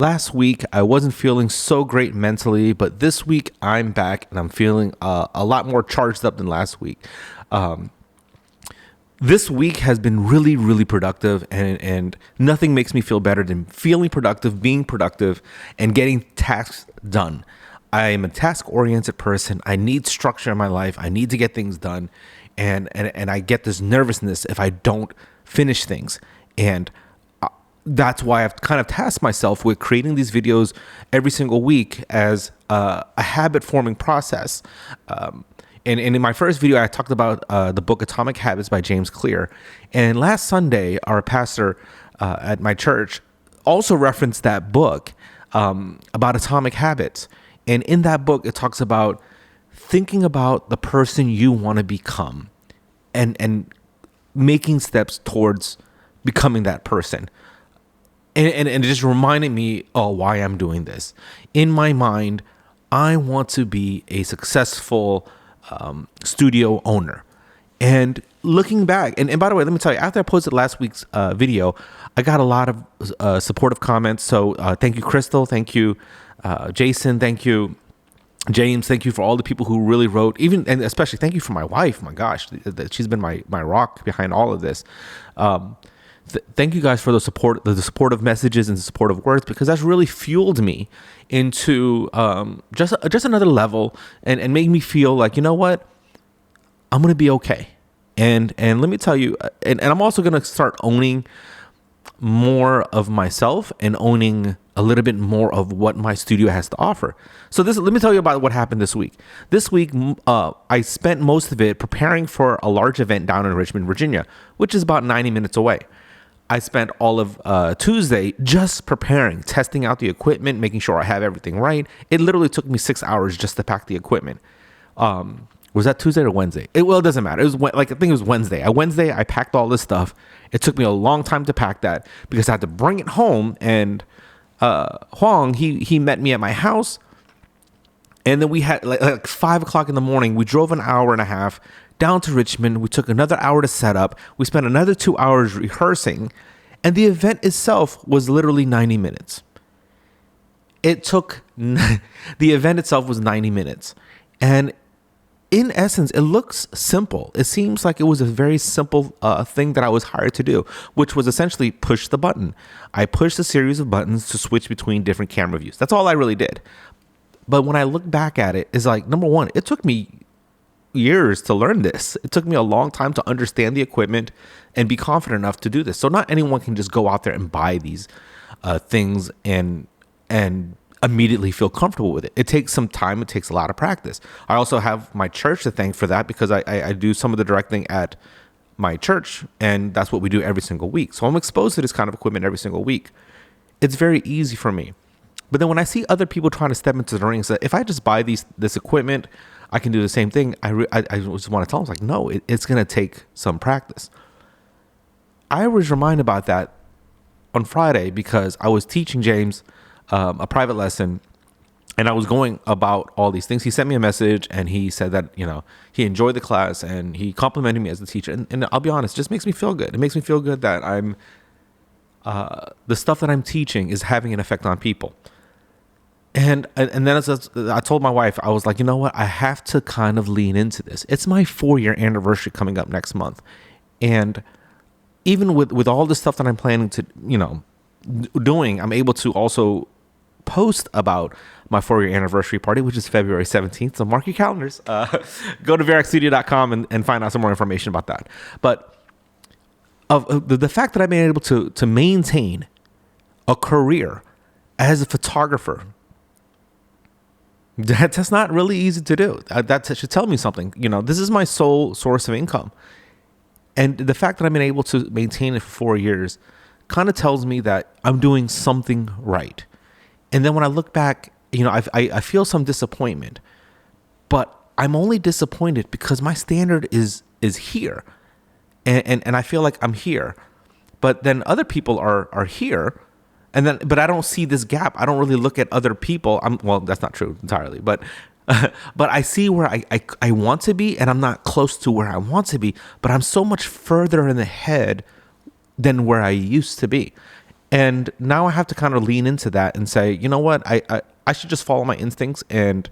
Last week, I wasn't feeling so great mentally, but this week I'm back and I'm feeling a lot more charged up than last week. This week has been really, really productive, and nothing makes me feel better than feeling productive, being productive, and getting tasks done. I am a task-oriented person. I need structure in my life. I need to get things done, and I get this nervousness if I don't finish things. And that's why I've kind of tasked myself with creating these videos every single week as a habit-forming process. And in my first video, I talked about the book Atomic Habits by James Clear. And last Sunday, our pastor at my church also referenced that book about atomic habits. And in that book, it talks about thinking about the person you want to become and making steps towards becoming that person. And it just reminded me, why I'm doing this. In my mind, I want to be a successful studio owner. And looking back, and by the way, let me tell you, after I posted last week's video, I got a lot of supportive comments. So thank you, Crystal. Thank you, Jason. Thank you, James. Thank you for all the people who really wrote, and especially thank you for my wife. My gosh, she's been my rock behind all of this. Thank you guys for the supportive messages and the supportive words, because that's really fueled me into just another level and made me feel like, you know what, I'm gonna be okay. And let me tell you, and I'm also gonna start owning more of myself and owning a little bit more of what my studio has to offer. So let me tell you about what happened this week. This week, I spent most of it preparing for a large event down in Richmond, Virginia, which is about 90 minutes away. I spent all of Tuesday just preparing, testing out the equipment, making sure I have everything right. It literally took me 6 hours just to pack the equipment. Was that Tuesday or Wednesday? It doesn't matter. It was I think it was Wednesday. Wednesday, I packed all this stuff. It took me a long time to pack that because I had to bring it home. And Huang, he met me at my house. And then we had like 5 o'clock in the morning. We drove an hour and a half down to Richmond. We took another hour to set up. We spent another 2 hours rehearsing. And the event itself was literally 90 minutes. The event itself was 90 minutes. And in essence, it looks simple. It seems like it was a very simple thing that I was hired to do, which was essentially push the button. I pushed a series of buttons to switch between different camera views. That's all I really did. But when I look back at it, it's like, number one, it took me years to learn this. It took me a long time to understand the equipment and be confident enough to do this. So not anyone can just go out there and buy these things and immediately feel comfortable with it. It takes some time. It takes a lot of practice. I also have my church to thank for that, because I do some of the directing at my church, and that's what we do every single week. So I'm exposed to this kind of equipment every single week. It's very easy for me. But then when I see other people trying to step into the ring, so if I just buy this equipment, I can do the same thing. I just want to tell them, like, no, it's going to take some practice. I was reminded about that on Friday because I was teaching James a private lesson, and I was going about all these things. He sent me a message and he said that, he enjoyed the class and he complimented me as a teacher. And I'll be honest, it just makes me feel good. It makes me feel good that the stuff that I'm teaching is having an effect on people. And then I told my wife, I was like, you know what? I have to kind of lean into this. It's my 4-year anniversary coming up next month. And even with all the stuff that I'm planning to, doing, I'm able to also post about my 4-year anniversary party, which is February 17th. So mark your calendars. Go to VeracStudio.com and find out some more information about that. But of the fact that I've been able to maintain a career as a photographer, that's not really easy to do. That should tell me something. This is my sole source of income. And the fact that I've been able to maintain it for 4 years kind of tells me that I'm doing something right. And then when I look back, I feel some disappointment. But I'm only disappointed because my standard is here. And I feel like I'm here. But then other people are here. But I don't see this gap. I don't really look at other people. Well, that's not true entirely, but I see where I want to be, and I'm not close to where I want to be, but I'm so much further in the head than where I used to be. And now I have to kind of lean into that and say, you know what, I should just follow my instincts and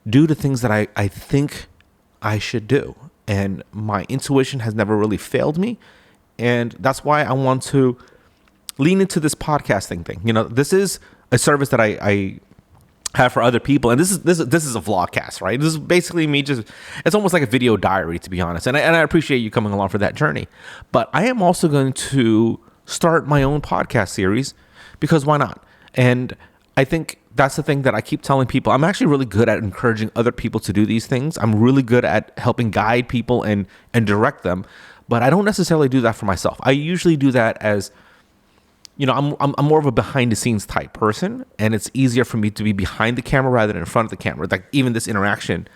do the things that I think I should do. And my intuition has never really failed me. And that's why I want to lean into this podcasting thing. You know, this is a service that I have for other people, and this is a vlogcast, right? This is basically me it's almost like a video diary, to be honest, and I appreciate you coming along for that journey. But I am also going to start my own podcast series, because why not? And I think that's the thing that I keep telling people. I'm actually really good at encouraging other people to do these things. I'm really good at helping guide people and direct them, but I don't necessarily do that for myself. I usually do that as, you know, I'm more of a behind the scenes type person, and it's easier for me to be behind the camera rather than in front of the camera. Like, even this interaction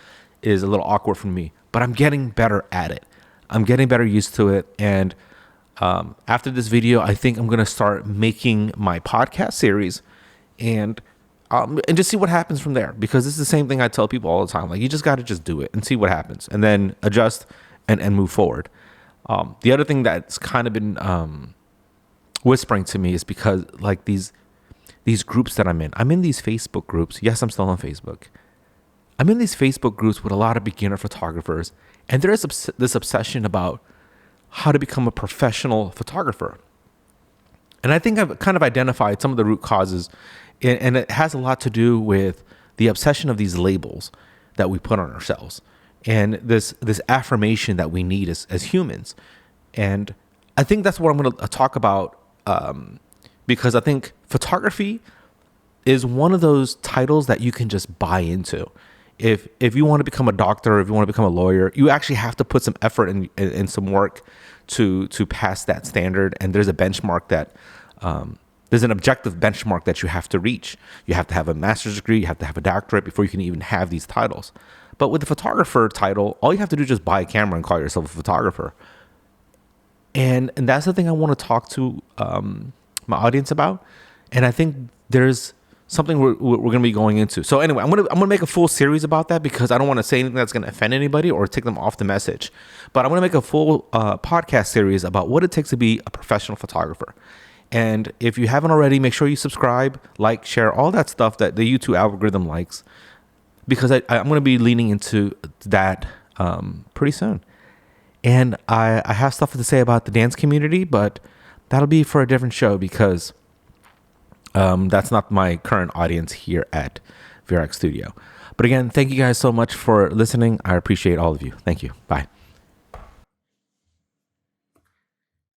is a little awkward for me, but I'm getting better at it. I'm getting better used to it. And after this video, I think I'm going to start making my podcast series and just see what happens from there, because it's the same thing I tell people all the time. Like, you just got to just do it and see what happens, and then adjust and move forward. The other thing that's kind of been whispering to me is because, like, these groups that I'm in these Facebook groups. Yes, I'm still on Facebook. I'm in these Facebook groups with a lot of beginner photographers, and there is this obsession about how to become a professional photographer. And I think I've kind of identified some of the root causes, and it has a lot to do with the obsession of these labels that we put on ourselves, and this affirmation that we need as humans. And I think that's what I'm going to talk about, because I think photography is one of those titles that you can just buy into. If you want to become a doctor, if you want to become a lawyer, you actually have to put some effort and some work to pass that standard. And there's a benchmark that there's an objective benchmark that you have to reach. You have to have a master's degree, you have to have a doctorate before you can even have these titles. But with the photographer title, all you have to do is just buy a camera and call yourself a photographer. And that's the thing I want to talk to my audience about. And I think there's something we're going to be going into. So anyway, I'm going to make a full series about that, because I don't want to say anything that's going to offend anybody or take them off the message. But I'm going to make a full podcast series about what it takes to be a professional photographer. And if you haven't already, make sure you subscribe, like, share, all that stuff that the YouTube algorithm likes, because I'm going to be leaning into that pretty soon. And I have stuff to say about the dance community, but that'll be for a different show, because that's not my current audience here at VRX Studio. But again, thank you guys so much for listening. I appreciate all of you. Thank you. Bye.